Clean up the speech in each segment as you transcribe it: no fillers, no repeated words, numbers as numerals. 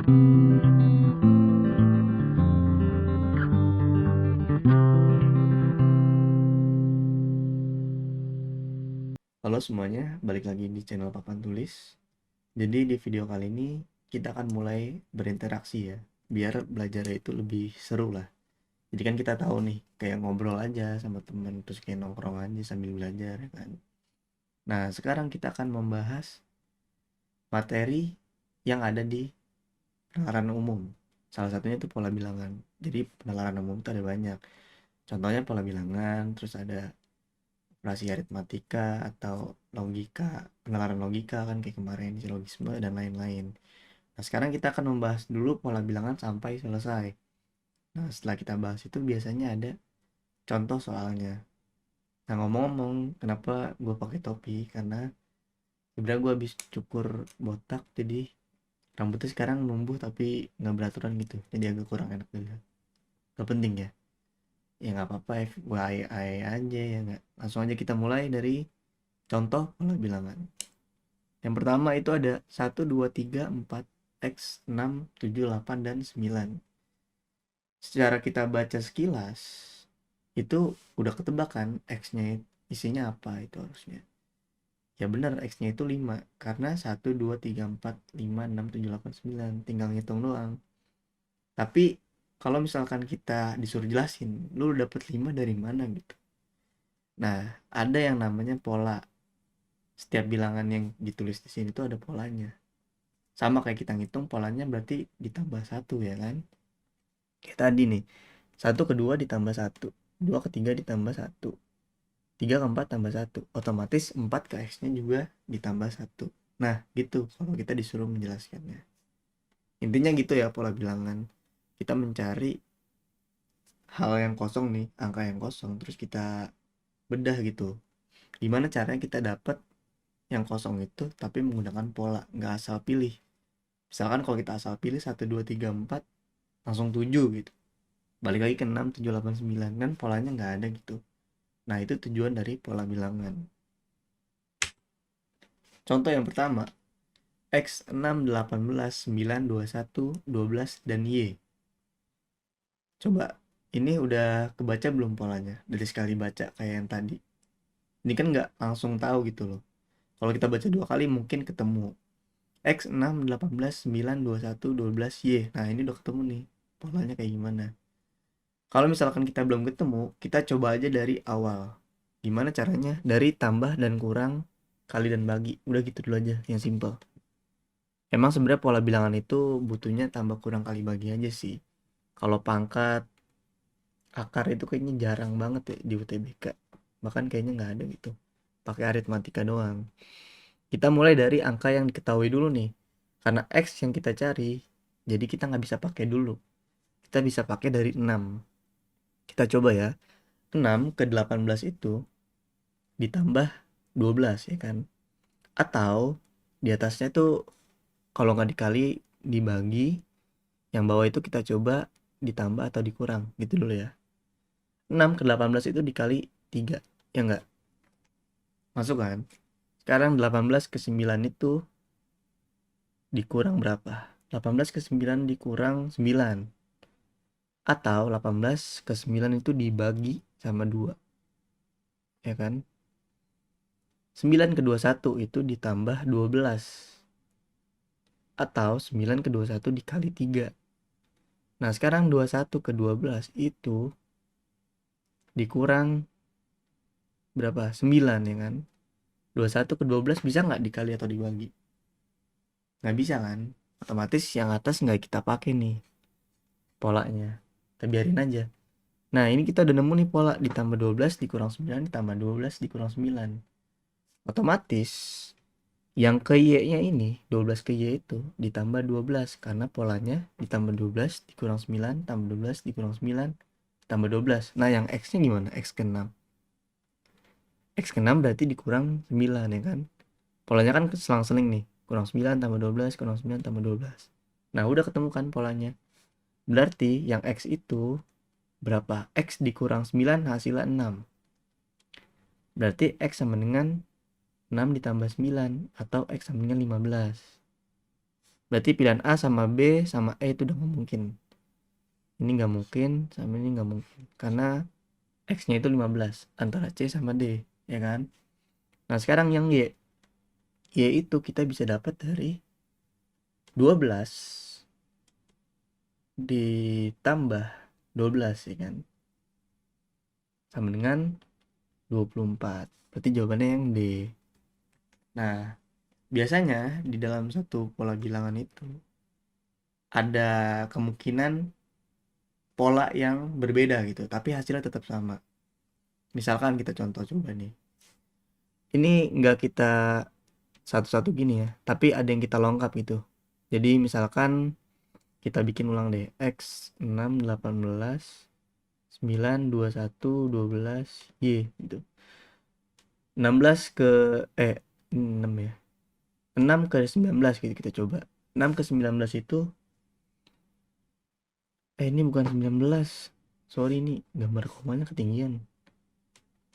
Halo semuanya, balik lagi di channel Papan Tulis. Jadi di video kali ini kita akan mulai berinteraksi ya, biar belajarnya itu lebih seru lah. Jadi kan kita tahu nih, kayak ngobrol aja sama temen, terus kayak nongkrong aja sambil belajar ya kan. Nah sekarang kita akan membahas materi yang ada di penalaran umum. Salah satunya itu pola bilangan. Jadi penalaran umum itu ada banyak. Contohnya pola bilangan, terus ada operasi aritmatika atau logika, penalaran logika kan kayak kemarin, silogisme dan lain-lain. Nah, sekarang kita akan membahas dulu pola bilangan sampai selesai. Nah, setelah kita bahas itu biasanya ada contoh soalnya. Nah, ngomong-ngomong, kenapa gue pakai topi? Karena sebenarnya gue habis cukur botak, jadi rambutnya sekarang numbuh tapi nggak beraturan gitu. Jadi agak kurang enak juga. Gak penting ya. Ya nggak apa-apa, FYI aja ya nggak. Langsung aja kita mulai dari contoh pola bilangan. Yang pertama itu ada 1, 2, 3, 4, X, 6, 7, 8, dan 9. Secara kita baca sekilas, itu udah ketebak kan X-nya isinya apa itu harusnya. Ya benar, X-nya itu 5. Karena 1, 2, 3, 4, 5, 6, 7, 8, 9. Tinggal ngitung doang. Tapi kalau misalkan kita disuruh jelasin, lu dapet 5 dari mana gitu. Nah, ada yang namanya pola. Setiap bilangan yang ditulis di sini tuh ada polanya. Sama kayak kita ngitung polanya berarti ditambah satu ya kan. Kayak tadi nih, 1 ke 2 ditambah satu, 2 ke 3 ditambah satu, 3 ke 4 tambah satu, otomatis 4 ke X nya juga ditambah satu. Nah gitu kalau kita disuruh menjelaskannya. Intinya gitu ya pola bilangan. Kita mencari hal yang kosong nih, angka yang kosong, terus kita bedah gitu. Gimana caranya kita dapat yang kosong itu tapi menggunakan pola, nggak asal pilih. Misalkan kalau kita asal pilih 1, 2, 3, 4 langsung 7 gitu, balik lagi ke 6, 7, 8, 9 kan polanya nggak ada gitu. Nah itu tujuan dari pola bilangan. Contoh yang pertama, X 6, 18, 9, 21, 12 dan Y. Coba, ini udah kebaca belum polanya dari sekali baca kayak yang tadi? Ini kan nggak langsung tahu gitu loh. Kalau kita baca 2 kali mungkin ketemu. X 6, 18, 9, 21, 12 Y. Nah ini udah ketemu nih polanya kayak gimana. Kalau misalkan kita belum ketemu, kita coba aja dari awal. Gimana caranya? Dari tambah dan kurang, kali dan bagi. Udah gitu dulu aja, yang simple. Emang sebenarnya pola bilangan itu butuhnya tambah kurang kali bagi aja sih. Kalau pangkat, akar itu kayaknya jarang banget ya di UTBK. Bahkan kayaknya nggak ada gitu. Pakai aritmatika doang. Kita mulai dari angka yang diketahui dulu nih. Karena X yang kita cari, jadi kita nggak bisa pakai dulu. Kita bisa pakai dari 6. Kita coba ya. 6 ke 18 itu ditambah 12 ya kan. Atau di atasnya tuh kalau nggak dikali dibagi, yang bawah itu kita coba ditambah atau dikurang gitu dulu ya. 6 ke 18 itu dikali 3 ya enggak? Masuk kan? Sekarang 18 ke 9 itu dikurang berapa? 18 ke 9 dikurang 9. Atau 18 ke 9 itu dibagi sama 2 ya kan? 9 ke 21 itu ditambah 12. Atau 9 ke 21 dikali 3. Nah sekarang 21 ke 12 itu dikurang berapa? 9 ya kan? 21 ke 12 bisa nggak dikali atau dibagi? Nggak bisa kan? Otomatis yang atas nggak kita pakai nih polanya. Kita biarin aja. Nah ini kita udah nemu nih pola. Ditambah 12 dikurang 9 ditambah 12 dikurang 9. Otomatis yang ke Y nya ini 12 ke Y itu ditambah 12. Karena polanya ditambah 12 dikurang 9 tambah 12 dikurang 9 tambah 12. Nah yang X nya gimana? X ke 6. X ke 6 berarti dikurang 9 ya kan? Polanya kan selang-seling nih. Kurang 9 tambah 12 kurang 9 tambah 12. Nah udah ketemu kan polanya. Berarti yang X itu berapa? X dikurang 9 hasilnya 6. Berarti X sama dengan 6 ditambah 9 atau X sama dengan 15. Berarti pilihan A sama B sama E itu udah nggak mungkin. Ini nggak mungkin, sama ini nggak mungkin. Karena X-nya itu 15 antara C sama D, ya kan? Nah, sekarang yang Y. Y itu kita bisa dapat dari 12 ditambah 12, ya kan? Sama dengan 24. Berarti jawabannya yang D. Nah, biasanya di dalam satu pola bilangan itu ada kemungkinan pola yang berbeda gitu, tapi hasilnya tetap sama. Misalkan kita contoh coba nih. Ini nggak kita satu-satu gini ya, tapi ada yang kita lengkap gitu. Jadi misalkan kita bikin ulang deh. X 6, 18, 9, 21, 12, Y gitu. 16 ke 6 ya. 6 ke 19 gitu kita coba. 6 ke 19 itu ini bukan 19. Sorry, ini gambar komanya ketinggian.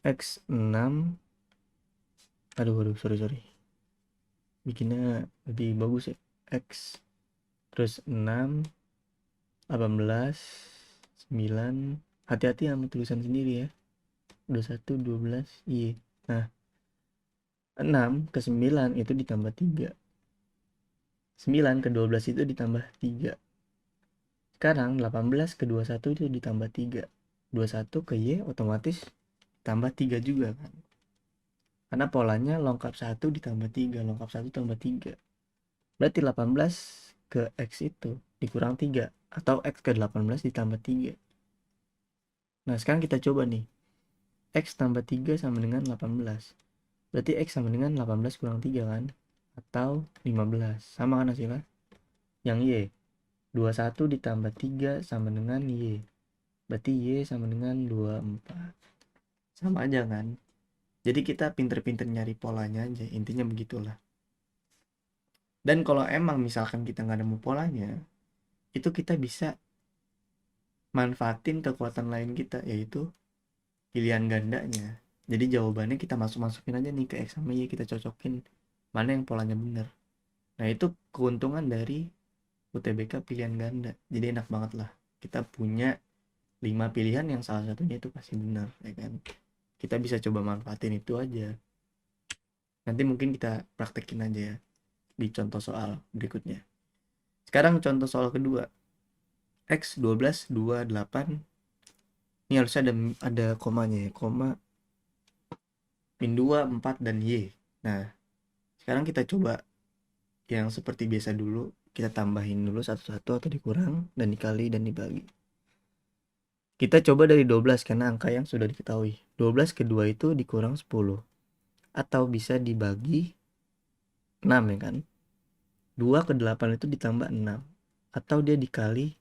X 6. Aduh, sorry. Bikinnya lebih bagus ya. X terus 6, 18, 9. Hati-hati sama tulisan sendiri ya. 21, 12, Y. Nah, 6 ke 9 itu ditambah 3. 9 ke 12 itu ditambah 3. Sekarang 18 ke 21 itu ditambah 3. 21 ke Y otomatis tambah 3 juga kan. Karena polanya lengkap 1 ditambah 3, lengkap 1 tambah 3. Berarti 18 ke X itu dikurang 3. Atau X ke 18 ditambah 3. Nah, sekarang kita coba nih. X tambah 3 sama dengan 18. Berarti X sama dengan 18 kurang 3 kan? Atau 15. Sama kan hasilnya? Yang Y. 21 ditambah 3 sama dengan Y. Berarti Y sama dengan 24. Sama aja kan? Jadi kita pinter-pinter nyari polanya aja. Intinya begitulah. Dan kalau emang misalkan kita nggak nemu polanya, itu kita bisa manfaatin kekuatan lain kita, yaitu pilihan gandanya. Jadi jawabannya kita masukin aja nih ke X sama Y, kita cocokin mana yang polanya bener. Nah, itu keuntungan dari UTBK pilihan ganda. Jadi enak banget lah. Kita punya 5 pilihan yang salah satunya itu pasti benar, ya kan? Kita bisa coba manfaatin itu aja. Nanti mungkin kita praktekin aja ya di contoh soal berikutnya. Sekarang contoh soal kedua. X 12, 2, 8. Ini harusnya ada komanya ya. Koma, min 2, 4, dan Y. Nah, sekarang kita coba yang seperti biasa dulu. Kita tambahin dulu satu-satu atau dikurang, dan dikali, dan dibagi. Kita coba dari 12 karena angka yang sudah diketahui. 12 kedua itu dikurang 10. Atau bisa dibagi 6 ya kan. 2 ke 8 itu ditambah 6. Atau dia dikali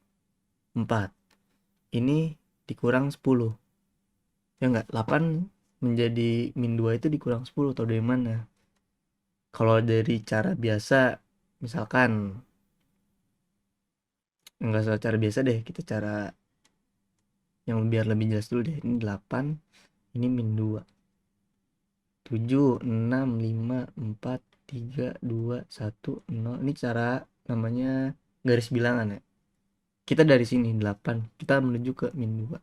4. Ini dikurang 10. Ya enggak, 8 menjadi min 2 itu dikurang 10 atau dari mana? Kalau dari cara biasa, misalkan enggak usah cara biasa deh, kita cara yang biar lebih jelas dulu deh. Ini 8, ini min 2. 7, 6, 5, 4, 3, 2, 1, 0. Ini cara namanya garis bilangan ya. Kita dari sini 8, kita menuju ke min 2.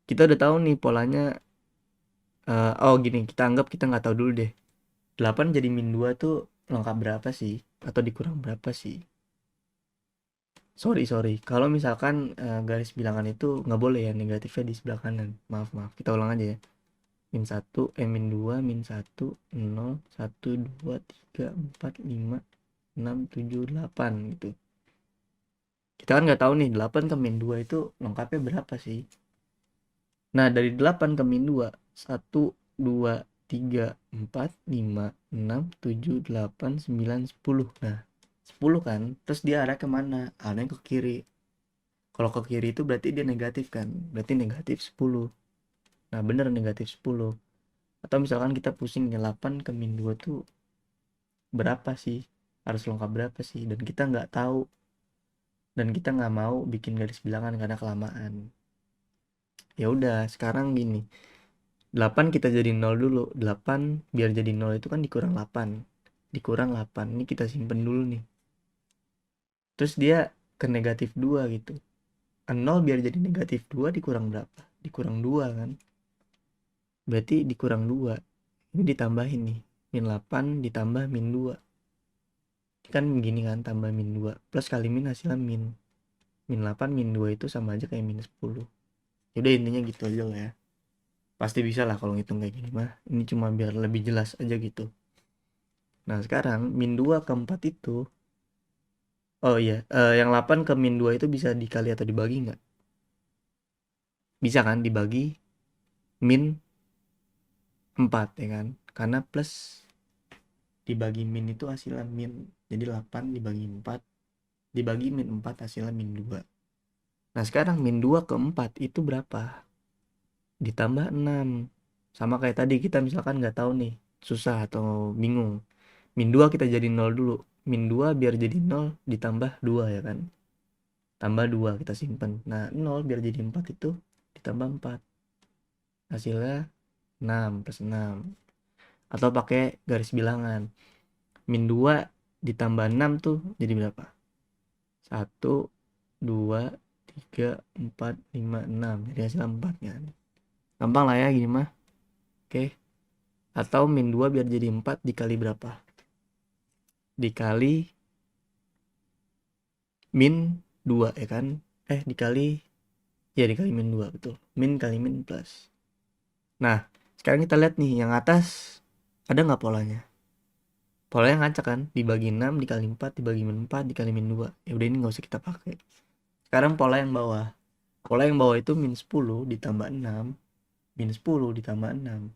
Kita udah tahu nih polanya. Oh gini, kita anggap kita nggak tahu dulu deh. 8 jadi min 2 tuh lengkap berapa sih? Atau dikurang berapa sih? Sorry. Kalau misalkan garis bilangan itu nggak boleh ya, negatifnya di sebelah kanan. Maaf. Kita ulang aja ya. Min 1, min 2, min 1, 0, 1, 2, 3, 4, 5, 6, 7, 8 gitu. Kita kan nggak tahu nih 8 ke min 2 itu lengkapnya berapa sih? Nah, dari 8 ke min 2, 1, 2, 3, 4, 5, 6, 7, 8, 9, 10. Nah, 10 kan, terus dia arah kemana? Arahnya ke kiri. Kalau ke kiri itu berarti dia negatif kan, berarti negatif 10. Nah, bener negatif 10. Atau misalkan kita pusing 8 ke min 2 tuh berapa sih? Harus lengkap berapa sih? Dan kita nggak tahu. Dan kita nggak mau bikin garis bilangan karena kelamaan. Ya udah, sekarang gini. 8 kita jadi 0 dulu. 8 biar jadi 0 itu kan dikurang 8. Dikurang 8. Ini kita simpen dulu nih. terus dia ke negatif 2 gitu. 0 biar jadi negatif 2 dikurang berapa? Dikurang 2 kan? Berarti dikurang 2. Ini ditambahin nih. Min 8 ditambah min 2. Kan begini kan, tambah min 2. Plus kali min hasilnya min. Min 8 min 2 itu sama aja kayak minus 10. Yaudah intinya gitu aja lah ya. Pasti bisa lah kalau ngitung kayak gini mah. Ini cuma biar lebih jelas aja gitu. Nah sekarang min 2 ke 4 itu. Oh iya, yang 8 ke min 2 itu bisa dikali atau dibagi nggak? Bisa kan dibagi min 4 ya kan? Karena plus dibagi min itu hasilnya min. Jadi 8 dibagi 4 dibagi min 4 hasilnya min 2. Nah sekarang min 2 ke 4 itu berapa? Ditambah 6. Sama kayak tadi kita misalkan nggak tahu nih, susah atau bingung. Min 2 kita jadi 0 dulu. Min 2 biar jadi 0 ditambah 2 ya kan? Tambah 2 kita simpen. Nah 0 biar jadi 4 itu ditambah 4. Hasilnya 6 plus 6. Atau pakai garis bilangan. Min 2 ditambah 6 tuh jadi berapa? 1, 2, 3, 4, 5, 6. Jadi hasilnya 4 kan. Gampang lah ya gini mah. Oke. Atau min 2 biar jadi 4 dikali berapa? Dikali min 2 ya kan? Dikali min 2 betul. Min kali min plus. Nah, sekarang kita lihat nih yang atas ada nggak polanya? Polanya ngacak kan? Dibagi 6 dikali 4 dibagi min 4 dikali min 2. Ya udah ini nggak usah kita pakai. Sekarang pola yang bawah. Pola yang bawah itu min 10 ditambah 6 min 10 ditambah 6.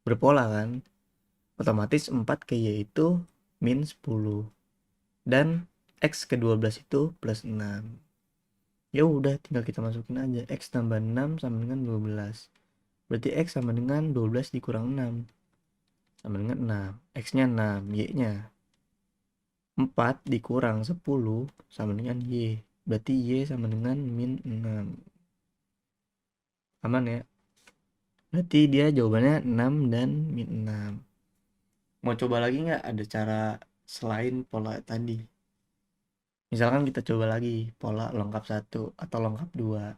Berpola kan? Otomatis 4 ke Y itu min 10. Dan X ke 12 itu plus 6. Ya udah tinggal kita masukin aja. X tambah 6 sama dengan 12. Berarti X sama dengan 12 dikurang 6. Sama dengan 6. X-nya 6, Y-nya 4 dikurang 10 sama dengan Y. Berarti Y sama dengan min 6. Aman ya? Berarti dia jawabannya 6 dan min 6. Mau coba lagi nggak ada cara selain pola tadi? Misalkan kita coba lagi pola lengkap 1 atau lengkap 2.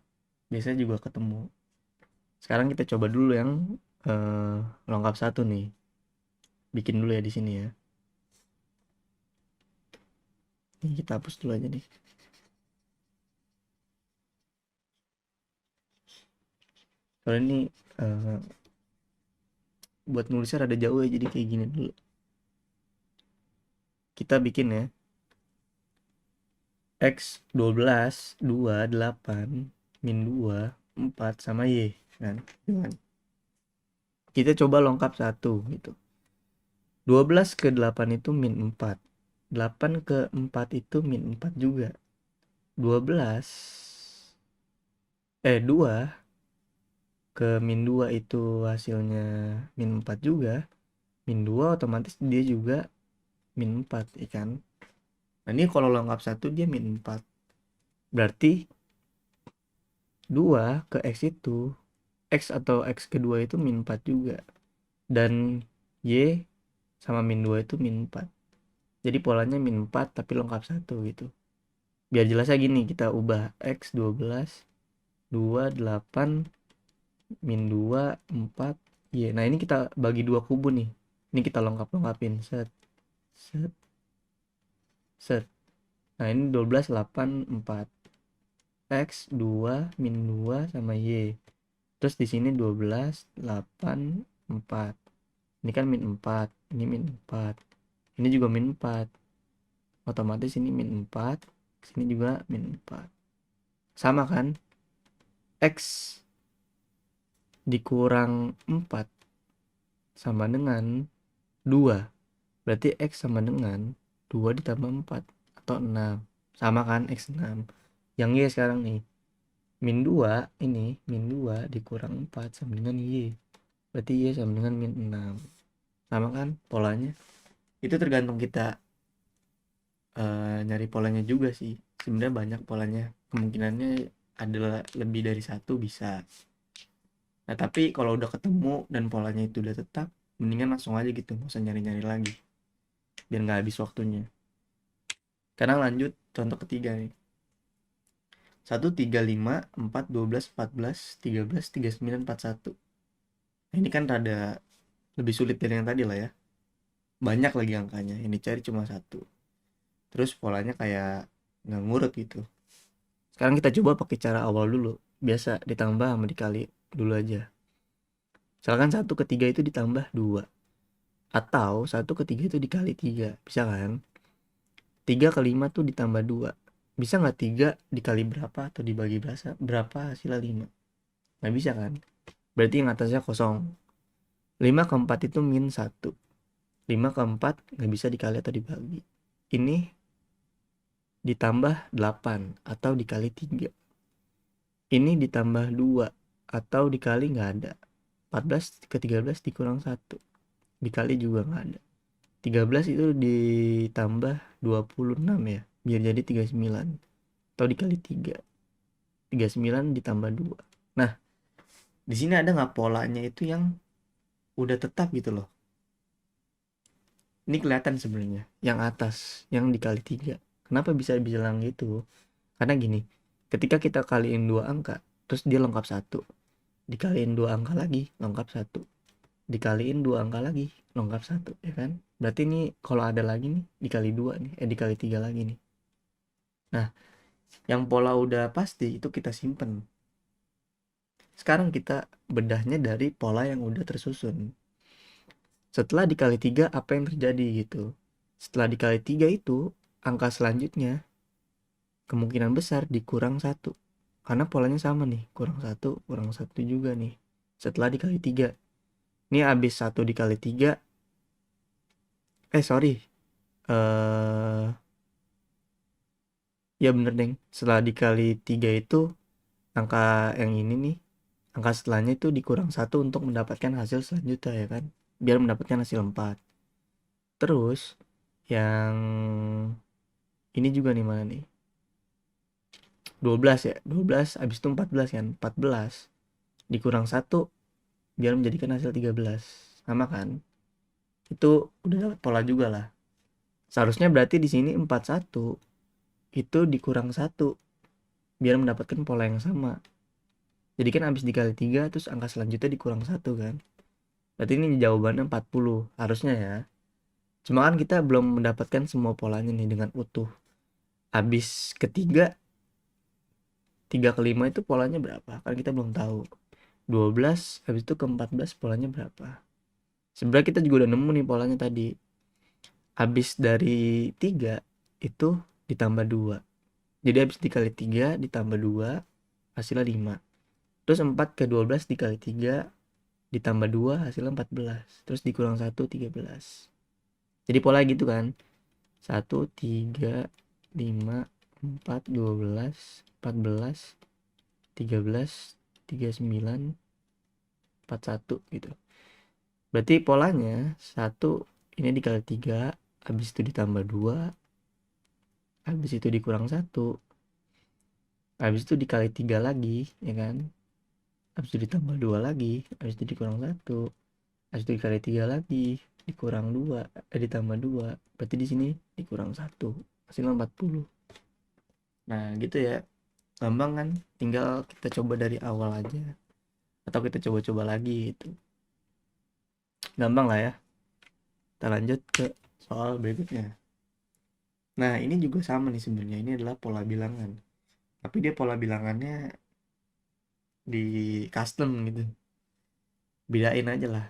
Biasanya juga ketemu. Sekarang kita coba dulu yang lengkap 1 nih. Bikin dulu ya di sini ya. Ini kita hapus dulu aja nih. Soalnya ini buat nulisnya rada jauh ya, jadi kayak gini dulu. Kita bikin ya. X 12, 2, 8, min 2, 4 sama Y kan. Kita coba lengkap 1 gitu. 12 ke 8 itu min 4. 8 ke 4 itu min 4 juga. 12 2 ke min 2 itu hasilnya min 4 juga. Min 2 otomatis dia juga min 4 ya kan. Nah ini kalau lengkap 1 dia min 4. Berarti 2 ke X itu X atau X kedua itu min 4 juga. Dan Y sama min 2 itu min 4. Jadi polanya min 4 tapi lengkap 1 gitu. Biar jelasnya gini, kita ubah X 12, 2, 8, min 2, 4, Y. Nah ini kita bagi 2 kubu nih. Ini kita lengkap-lengkapin. Set, set, set. Nah ini 12, 8, 4. X 2, min 2 sama Y. Terus di sini 12, 8, 4. Ini kan min 4, ini min 4. Ini juga min 4. Otomatis ini min 4, sini juga min 4. Sama kan? X dikurang 4 sama dengan 2. Berarti X sama dengan 2 ditambah 4 atau 6. Sama kan? X 6. Yang Y sekarang nih. Min 2 ini, min 2 dikurang 4 sama dengan Y. Berarti Y sama dengan min 6. Sama kan polanya? Itu tergantung kita nyari polanya juga sih. Sebenarnya banyak polanya. Kemungkinannya adalah lebih dari satu bisa. Nah tapi kalau udah ketemu dan polanya itu udah tetap, mendingan langsung aja gitu, nggak usah nyari-nyari lagi biar nggak habis waktunya. Sekarang lanjut contoh ketiga nih. 1, 3, 5, 4, 12, 14, 13, 39, 41. Nah, ini kan rada lebih sulit dari yang tadi lah ya. Banyak lagi angkanya, yang dicari cuma satu. Terus polanya kayak nggak ngurut gitu. Sekarang kita coba pakai cara awal dulu. Biasa ditambah sama dikali dulu aja. Misalkan 1 ke 3 itu ditambah 2. Atau 1 ke 3 itu dikali 3. Bisa kan? 3 ke 5 tuh ditambah 2. Bisa nggak 3 dikali berapa atau dibagi berapa hasilnya 5? Nggak bisa kan? Berarti yang atasnya kosong. 5 ke 4 itu min 1. 5 ke 4 nggak bisa dikali atau dibagi. Ini ditambah 8 atau dikali 3. Ini ditambah 2 atau dikali nggak ada. 14 ke 13 dikurang 1. Dikali juga nggak ada. 13 itu ditambah 26 ya. Biar jadi 39. Atau dikali 3. 39 ditambah 2. Nah, di sini ada nggak polanya itu yang udah tetap gitu loh. Ini kelihatan sebenarnya. Yang atas, yang dikali 3. Kenapa bisa bilang gitu? Karena gini, ketika kita kaliin 2 angka, terus dia lengkap 1. Dikaliin 2 angka lagi, lengkap 1. Dikaliin 2 angka lagi, lengkap 1, ya kan? Berarti ini kalau ada lagi nih, dikali 2 nih, dikali 3 lagi nih. Nah, yang pola udah pasti itu kita simpen. Sekarang kita bedahnya dari pola yang udah tersusun. Setelah dikali 3, apa yang terjadi gitu? Setelah dikali 3 itu, angka selanjutnya kemungkinan besar dikurang 1. Karena polanya sama nih, kurang 1 juga nih. Setelah dikali 3. Ini habis 1 dikali 3. Sorry. Ya bener deng. Setelah dikali 3 itu, angka yang ini nih, angka setelahnya itu dikurang 1 untuk mendapatkan hasil selanjutnya ya kan. Biar mendapatkan hasil 4. Terus, yang ini juga nih mana nih? 12 ya. 12 habis itu 14 kan. 14 dikurang 1 biar menjadikan hasil 13. Sama kan? Itu udah dapat pola juga lah. Seharusnya berarti di sini 41 itu dikurang 1 biar mendapatkan pola yang sama. Jadi kan habis dikali 3 terus angka selanjutnya dikurang 1 kan. Berarti ini jawabannya 40 harusnya ya. Cuma kan kita belum mendapatkan semua polanya nih dengan utuh. Habis ketiga 3 ke 5 itu polanya berapa? Kan kita belum tahu. 12 habis itu ke 14 polanya berapa? Sebenarnya kita juga udah nemu nih polanya tadi. Habis dari 3 itu ditambah 2. Jadi habis dikali 3 ditambah 2 hasilnya 5. Terus 4 ke 12 dikali 3 ditambah 2 hasilnya 14. Terus dikurang 1 13. Jadi pola gitu kan. 1 3 5 4 12 14 13 39 41 gitu. Berarti polanya 1 ini dikali 3, habis itu ditambah 2, habis itu dikurang 1, habis itu dikali 3 lagi, ya kan? Habis itu ditambah 2 lagi, habis itu dikurang 1, habis itu dikali 3 lagi, dikurang 2, ditambah 2. Berarti di sini dikurang 1. Hasilnya 40. Nah, gitu ya. Gampang kan? Tinggal kita coba dari awal aja. Atau kita coba-coba lagi gitu. Gampang lah ya. Kita lanjut ke soal berikutnya. Nah, ini juga sama nih sebenarnya. Ini adalah pola bilangan. Tapi dia pola bilangannya di custom gitu. Bedain aja lah.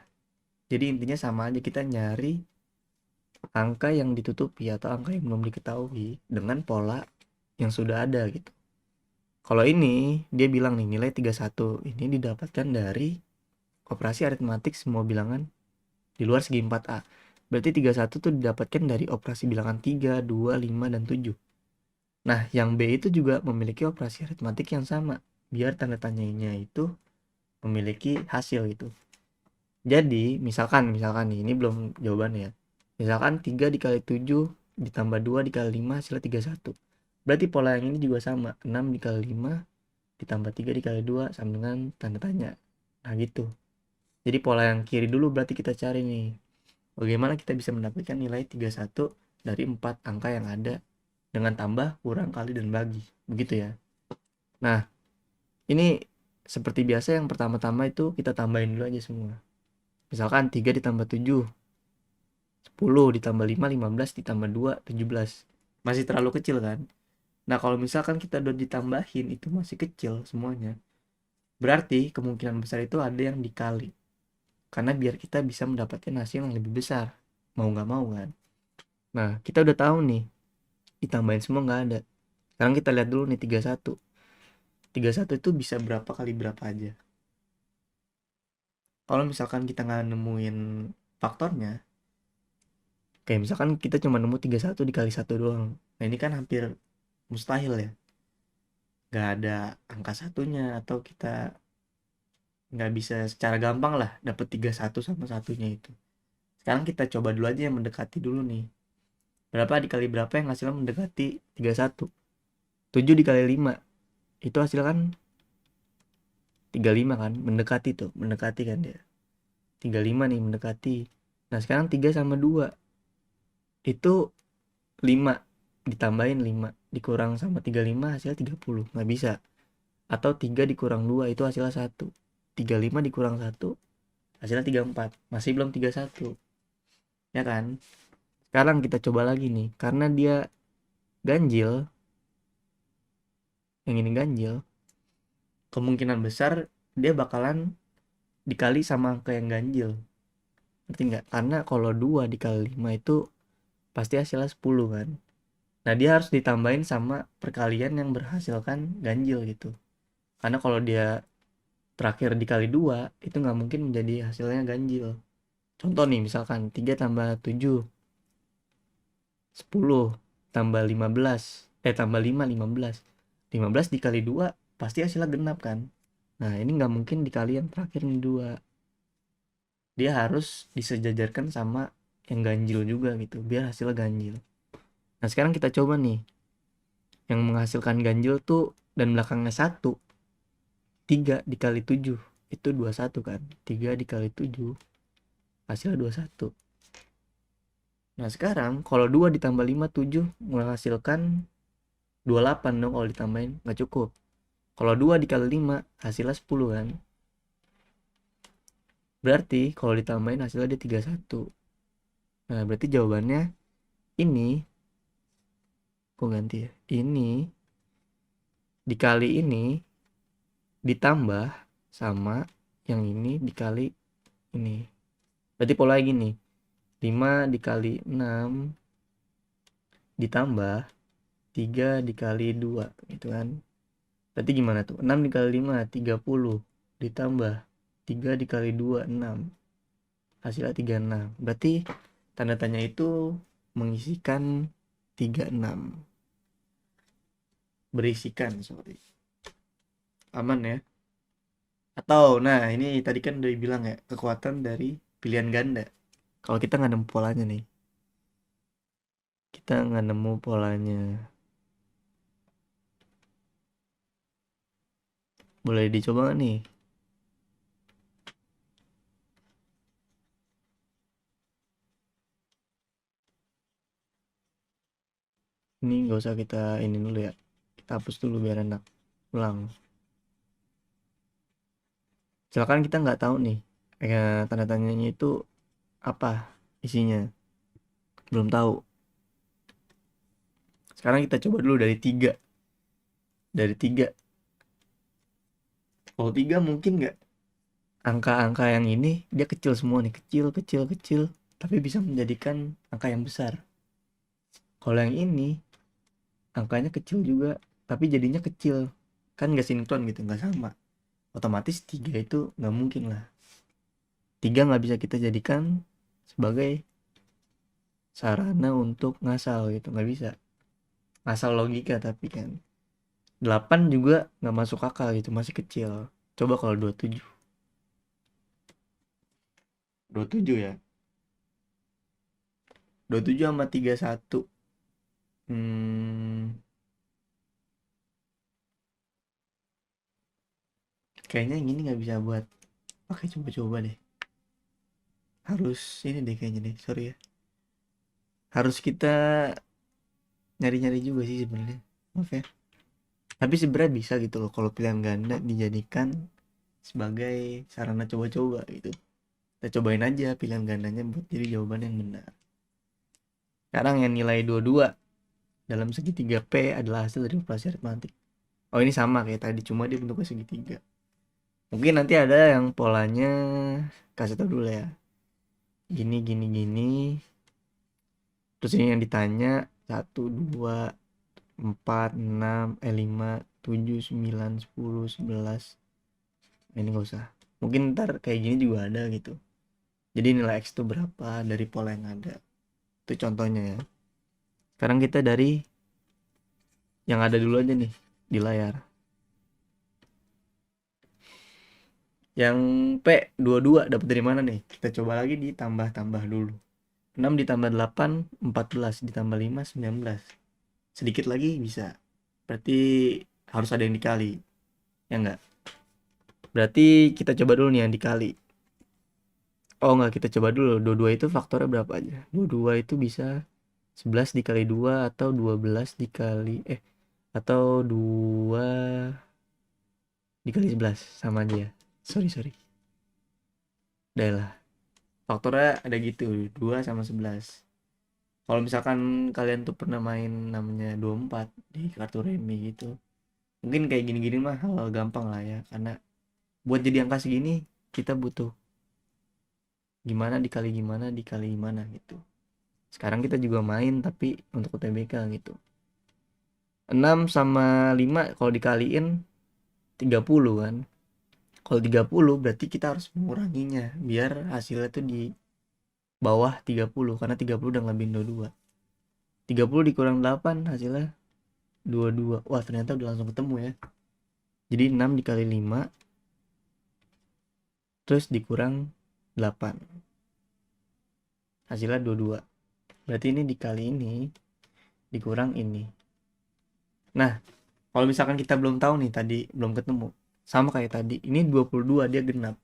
Jadi intinya sama aja, kita nyari angka yang ditutupi atau angka yang belum diketahui dengan pola yang sudah ada gitu. Kalau ini dia bilang nih nilai 31 ini didapatkan dari operasi aritmatik semua bilangan di luar segi 4A. Berarti 31 tuh didapatkan dari operasi bilangan 3, 2, 5, dan 7. Nah, yang B itu juga memiliki operasi aritmatik yang sama. Biar tanda tanyanya itu memiliki hasil gitu. Jadi, misalkan nih, ini belum jawabannya ya. Misalkan 3 dikali 7 ditambah 2 dikali 5 hasilnya 31. Berarti pola yang ini juga sama. 6 dikali 5 ditambah 3 dikali 2 sama dengan tanda tanya. Nah, gitu. Jadi pola yang kiri dulu berarti kita cari nih. Bagaimana kita bisa mendapatkan nilai 31 dari 4 angka yang ada dengan tambah, kurang, kali, dan bagi. Begitu ya. Nah, ini seperti biasa yang pertama-tama itu kita tambahin dulu aja semua. Misalkan 3 ditambah 7, 10 ditambah 5, 15 ditambah 2, 17. Masih terlalu kecil kan? Nah, kalau misalkan kita udah ditambahin itu masih kecil semuanya, berarti kemungkinan besar itu ada yang dikali. Karena biar kita bisa mendapatkan hasil yang lebih besar. Mau nggak mau kan? Nah, kita udah tahu nih, ditambahin semua nggak ada. Sekarang kita lihat dulu nih 31. 31 itu bisa berapa kali berapa aja. Kalau misalkan kita nggak nemuin faktornya, kayak misalkan kita cuma nemu 31 dikali 1 doang. Nah, ini kan hampir mustahil ya. Nggak ada angka satunya, atau kita nggak bisa secara gampang lah dapet 31 sama satunya itu. Sekarang kita coba dulu aja yang mendekati dulu nih. Berapa dikali berapa yang hasilnya mendekati 31? 7 dikali 5 itu hasil kan 35 kan, mendekati tuh, mendekati kan dia. 35 nih mendekati. Nah, sekarang 3 sama 2 itu 5, ditambahin 5 dikurang sama 35 hasilnya 30. Nggak bisa. Atau 3 dikurang 2 itu hasilnya 1. 35 dikurang 1 hasilnya 34. Masih belum 31. Ya kan? Sekarang kita coba lagi nih. Karena dia ganjil, yang ini ganjil, kemungkinan besar dia bakalan dikali sama angka yang ganjil. Ngerti nggak? Karena kalau 2 dikali 5 itu pasti hasilnya 10 kan. Nah, dia harus ditambahin sama perkalian yang berhasilkan ganjil gitu. Karena kalau dia terakhir dikali 2 itu nggak mungkin menjadi hasilnya ganjil. Contoh nih, misalkan 3 tambah 7 10 tambah 15 tambah 5 15. 15 dikali 2 pasti hasilnya genap kan. Nah, ini nggak mungkin dikali yang terakhir nih 2. Dia harus disejajarkan sama yang ganjil juga gitu biar hasilnya ganjil. Nah, sekarang kita coba nih yang menghasilkan ganjil tuh dan belakangnya 1. 3 dikali 7 itu 21 kan. 3 dikali 7 hasilnya 21. Nah, sekarang kalau 2 ditambah 5 7 menghasilkan 28 dong. Kalau ditambahin nggak cukup. Kalau 2 dikali 5 hasilnya 10 kan. Berarti kalau ditambahin hasilnya dia 31. Nah, berarti jawabannya ini, kok ganti ya, ini dikali ini ditambah sama yang ini dikali ini. Berarti pola gini, 5 dikali 6 ditambah 3 dikali 2 gitu kan. Berarti gimana tuh? 6 dikali 5 30 ditambah 3 dikali 2 6 hasilnya 36. Berarti tanda tanya itu mengisikan 36. Berisikan, sorry. Aman ya. Atau nah, ini tadi kan udah bilang ya, kekuatan dari pilihan ganda. Kalau kita nggak nemu polanya nih, kita nggak nemu polanya, boleh dicoba nggak nih? Ini nggak usah kita ini dulu ya, kita hapus dulu biar enak ulang. Silakan, kita nggak tahu nih tanda tanyanya itu apa isinya, belum tahu. Sekarang kita coba dulu dari 3. Dari 3, kalau 3 mungkin nggak angka-angka yang ini dia kecil semua nih, kecil kecil kecil, tapi bisa menjadikan angka yang besar. Kalau yang ini angkanya kecil juga tapi jadinya kecil, kan nggak sinkron gitu, nggak sama. Otomatis 3 itu nggak mungkin lah. 3 nggak bisa kita jadikan sebagai sarana untuk ngasal gitu, nggak bisa ngasal logika. Tapi kan 8 juga nggak masuk akal gitu, masih kecil. Coba kalau 27. 27 ya, 27 sama 31. hmm, Kayaknya yang ini nggak bisa buat pakai coba-coba deh. Harus ini deh kayaknya deh, sorry ya, harus kita nyari-nyari juga sih sebenarnya, maaf ya. Tapi sebenarnya bisa gitu loh kalau pilihan ganda dijadikan sebagai sarana coba-coba gitu. Kita cobain aja pilihan gandanya buat jadi jawaban yang benar. Sekarang yang nilai 22 dalam segitiga P adalah hasil dari operasi aritmatik. Oh ini sama kayak tadi, cuma dia bentuknya segitiga. Mungkin nanti ada yang polanya, kasih tau dulu ya. Gini, gini, gini. Terus ini yang ditanya, 1, 2, 4, 6, 5, 7, 9, 10, 11. Ini gak usah. Mungkin ntar kayak gini juga ada gitu. Jadi nilai X itu berapa dari pola yang ada. Itu contohnya ya. Sekarang kita dari yang ada dulu aja nih di layar. Yang P 22 dapat dari mana nih? Kita coba lagi ditambah-tambah dulu. 6 ditambah 8 14 ditambah 5 19. Sedikit lagi bisa. Berarti harus ada yang dikali. Ya enggak? Berarti kita coba dulu nih yang dikali. Oh enggak, kita coba dulu. 22 itu faktornya berapa aja? 22 itu bisa 11 dikali 2 atau 12 dikali atau 2 dikali 11 sama aja ya. Sorry. Udah lah. Faktornya ada gitu, 2 sama 11. Kalau misalkan kalian tuh pernah main namanya 24 di kartu remi gitu, mungkin kayak gini-gini mah hal gampang lah ya, karena buat jadi angka segini kita butuh gimana dikali gimana gitu. Sekarang kita juga main tapi untuk UTBK gitu. 6 sama 5 kalau dikaliin 30 kan. Kalau 30 berarti kita harus menguranginya biar hasilnya tuh di bawah 30, karena 30 udah ngelebihin 22. 30 dikurang 8 hasilnya 22. Wah, ternyata udah langsung ketemu ya. Jadi 6 dikali 5 terus dikurang 8. Hasilnya 22. Berarti ini dikali ini dikurang ini. Nah, kalau misalkan kita belum tahu nih tadi belum ketemu. Sama kayak tadi, ini 22 dia genap.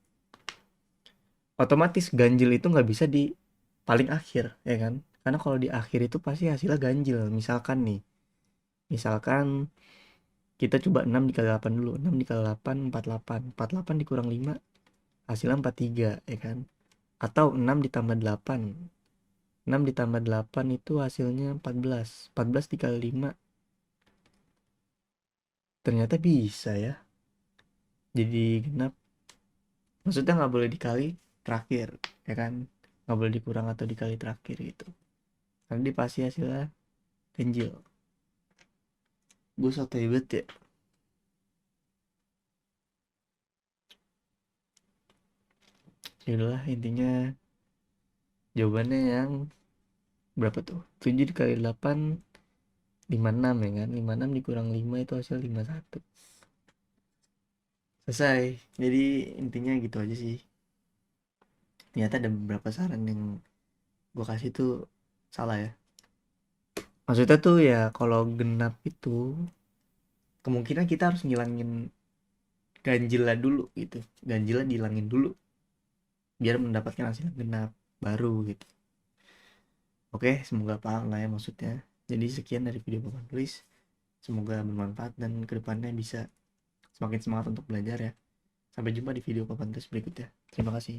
Otomatis ganjil itu nggak bisa di paling akhir, ya kan? Karena kalau di akhir itu pasti hasilnya ganjil. Misalkan nih, misalkan kita coba 6 dikali 8 dulu. 6 dikali 8, 48. 48 dikurang 5, hasilnya 43, ya kan? Atau 6 ditambah 8. 6 ditambah 8 itu hasilnya 14. 14 dikali 5. Ternyata bisa ya. Jadi genap. Maksudnya nggak boleh dikali terakhir, ya kan? Nggak boleh dikurang atau dikali terakhir gitu. Nanti pasti hasilnya ganjil. Gue sotoy banget ya. Yaudahlah, intinya jawabannya yang berapa tuh? 7 dikali 8 56, ya kan? 56 dikurang 5 itu hasil 51. Selesai. Jadi intinya gitu aja sih. Ternyata ada beberapa saran yang gue kasih tuh salah ya. Maksudnya tuh ya kalau genap itu kemungkinan kita harus ngilangin ganjilnya dulu gitu. Ganjilnya dihilangin dulu biar mendapatkan hasil genap baru gitu. Oke, semoga paham lah ya maksudnya. Jadi sekian dari video Papan Tulis. Semoga bermanfaat dan kedepannya bisa semakin semangat untuk belajar ya. Sampai jumpa di video Papan Tulis berikutnya. Terima kasih.